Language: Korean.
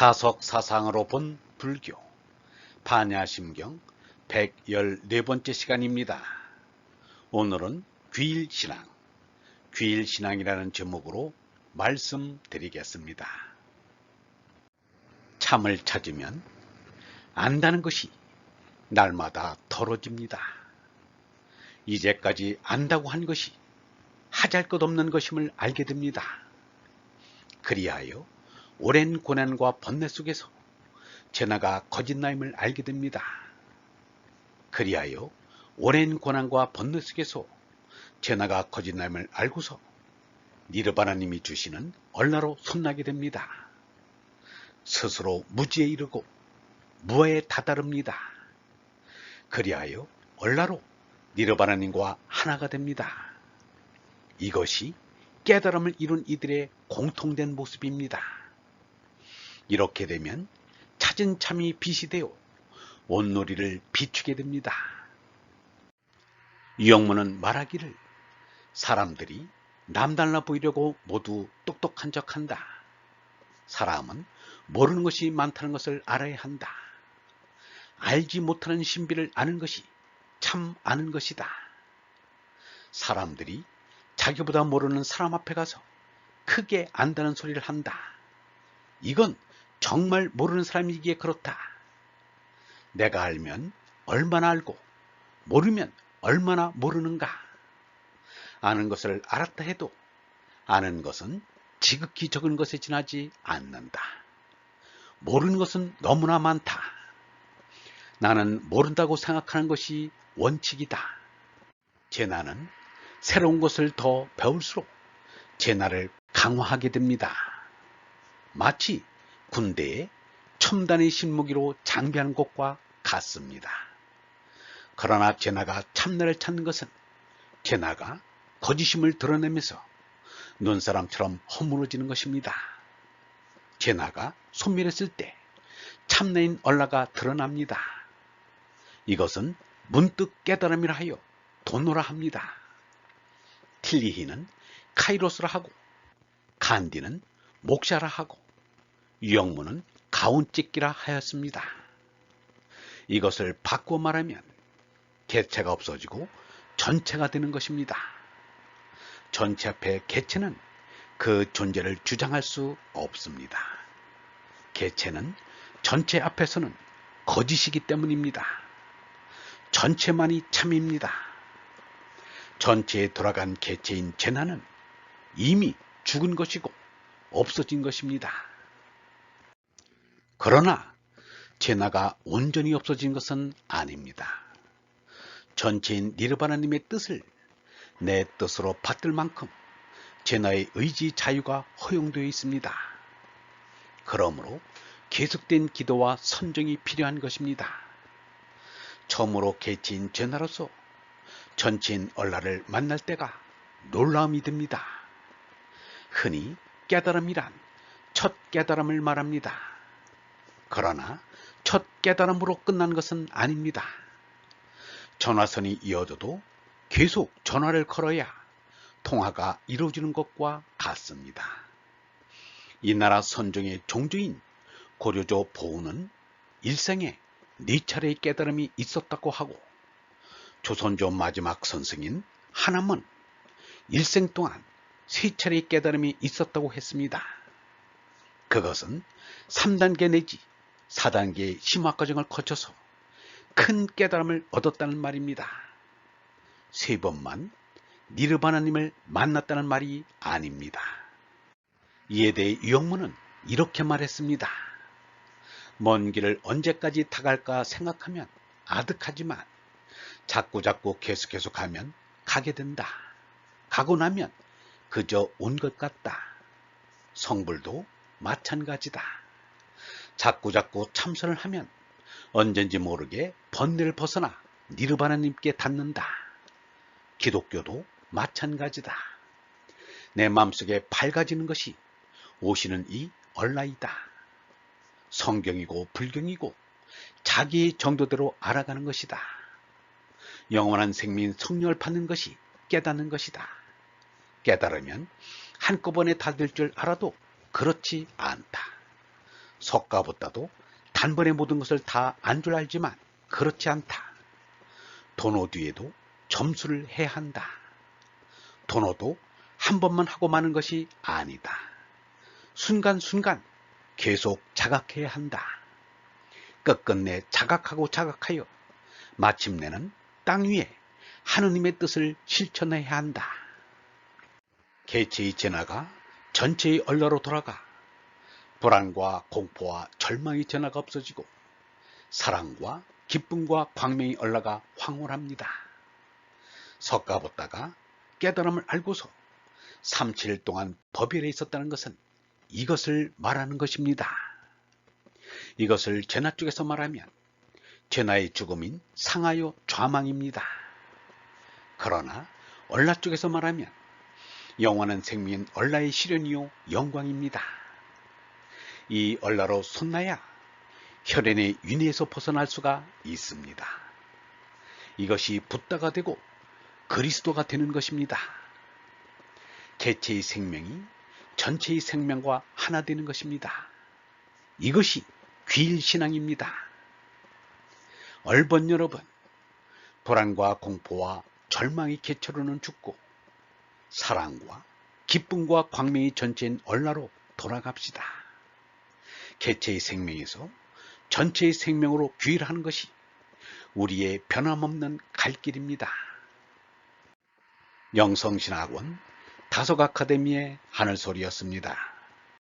사석사상으로 본 불교 반야심경 114번째 시간입니다. 오늘은 귀일신앙, 귀일신앙이라는 제목으로 말씀드리겠습니다. 참을 찾으면 안다는 것이 날마다 더러집니다. 이제까지 안다고 한 것이 하잘것없는 것임을 알게 됩니다. 그리하여 오랜 고난과 번뇌 속에서 제나가 거짓나임을 알게 됩니다. 그리하여 오랜 고난과 번뇌 속에서 제나가 거짓나임을 알고서 니르바나님이 주시는 얼라로 손나게 됩니다. 스스로 무지에 이르고 무아에 다다릅니다. 그리하여 얼라로 니르바나님과 하나가 됩니다. 이것이 깨달음을 이룬 이들의 공통된 모습입니다. 이렇게 되면 찾은 참이 빛이 되어 온누리를 비추게 됩니다. 유영문은 말하기를 사람들이 남달라 보이려고 모두 똑똑한 척한다. 사람은 모르는 것이 많다는 것을 알아야 한다. 알지 못하는 신비를 아는 것이 참 아는 것이다. 사람들이 자기보다 모르는 사람 앞에 가서 크게 안다는 소리를 한다. 이건 정말 모르는 사람이기에 그렇다. 내가 알면 얼마나 알고 모르면 얼마나 모르는가. 아는 것을 알았다 해도 아는 것은 지극히 적은 것에 지나지 않는다. 모르는 것은 너무나 많다. 나는 모른다고 생각하는 것이 원칙이다. 제 나는 새로운 것을 더 배울수록 제 나를 강화하게 됩니다. 마치 군대에 첨단의 신무기로 장비하는 것과 같습니다. 그러나 제나가 참나를 찾는 것은 제나가 거짓임을 드러내면서 눈사람처럼 허물어지는 것입니다. 제나가 소멸했을 때 참나인 얼라가 드러납니다. 이것은 문득 깨달음이라 하여 도노라 합니다. 틸리히는 카이로스라 하고 간디는 목샤라 하고 유영문은 가운찢기라 하였습니다. 이것을 바꾸어 말하면 개체가 없어지고 전체가 되는 것입니다. 전체 앞에 개체는 그 존재를 주장할 수 없습니다. 개체는 전체 앞에서는 거짓이기 때문입니다. 전체만이 참입니다. 전체에 돌아간 개체인 제나는 이미 죽은 것이고 없어진 것입니다. 그러나 제나가 온전히 없어진 것은 아닙니다. 전체인 니르바나님의 뜻을 내 뜻으로 받들 만큼 제나의 의지 자유가 허용되어 있습니다. 그러므로 계속된 기도와 선정이 필요한 것입니다. 처음으로 개체인 제나로서 전체인 얼라를 만날 때가 놀라움이 듭니다. 흔히 깨달음이란 첫 깨달음을 말합니다. 그러나 첫 깨달음으로 끝난 것은 아닙니다. 전화선이 이어져도 계속 전화를 걸어야 통화가 이루어지는 것과 같습니다. 이 나라 선종의 종주인 고려조 보우는 일생에 4차례의 깨달음이 있었다고 하고 조선조 마지막 선생인 하남은 일생 동안 3차례의 깨달음이 있었다고 했습니다. 그것은 3단계 내지 4단계의 심화 과정을 거쳐서 큰 깨달음을 얻었다는 말입니다. 3번만 니르바나님을 만났다는 말이 아닙니다. 이에 대해 유영문은 이렇게 말했습니다. 먼 길을 언제까지 타갈까 생각하면 아득하지만 자꾸자꾸 계속해서 가면 가게 된다. 가고 나면 그저 온 것 같다. 성불도 마찬가지다. 자꾸자꾸 참선을 하면 언젠지 모르게 번뇌를 벗어나 니르바나님께 닿는다. 기독교도 마찬가지다. 내 마음속에 밝아지는 것이 오시는 이 얼라이다. 성경이고 불경이고 자기의 정도대로 알아가는 것이다. 영원한 생민 성령을 받는 것이 깨닫는 것이다. 깨달으면 한꺼번에 다 될 줄 알아도 그렇지 않다. 석가보다도 단번에 모든 것을 다 안 줄 알지만 그렇지 않다. 도노 뒤에도 점수를 해야 한다. 도노도 한 번만 하고 마는 것이 아니다. 순간순간 계속 자각해야 한다. 끝끝내 자각하고 자각하여 마침내는 땅 위에 하느님의 뜻을 실천해야 한다. 개체의 진화가 전체의 얼라로 돌아가 불안과 공포와 절망의 진화가 없어지고 사랑과 기쁨과 광명의 얼라가 황홀합니다. 석가보다가 깨달음을 알고서 37일 동안 법열에 있었다는 것은 이것을 말하는 것입니다. 이것을 제나 쪽에서 말하면 제나의 죽음인 상하요 좌망입니다. 그러나 얼라 쪽에서 말하면 영원한 생명인 얼라의 시련이요 영광입니다. 이 얼라로 손나야 혈연의 윤회에서 벗어날 수가 있습니다. 이것이 붓다가 되고 그리스도가 되는 것입니다. 개체의 생명이 전체의 생명과 하나 되는 것입니다. 이것이 귀일신앙입니다. 얼번 여러분, 불안과 공포와 절망의 개체로는 죽고 사랑과 기쁨과 광명의 전체인 얼라로 돌아갑시다. 개체의 생명에서 전체의 생명으로 귀일하는 것이 우리의 변함없는 갈 길입니다. 영성신학원 다속 아카데미의 하늘소리였습니다.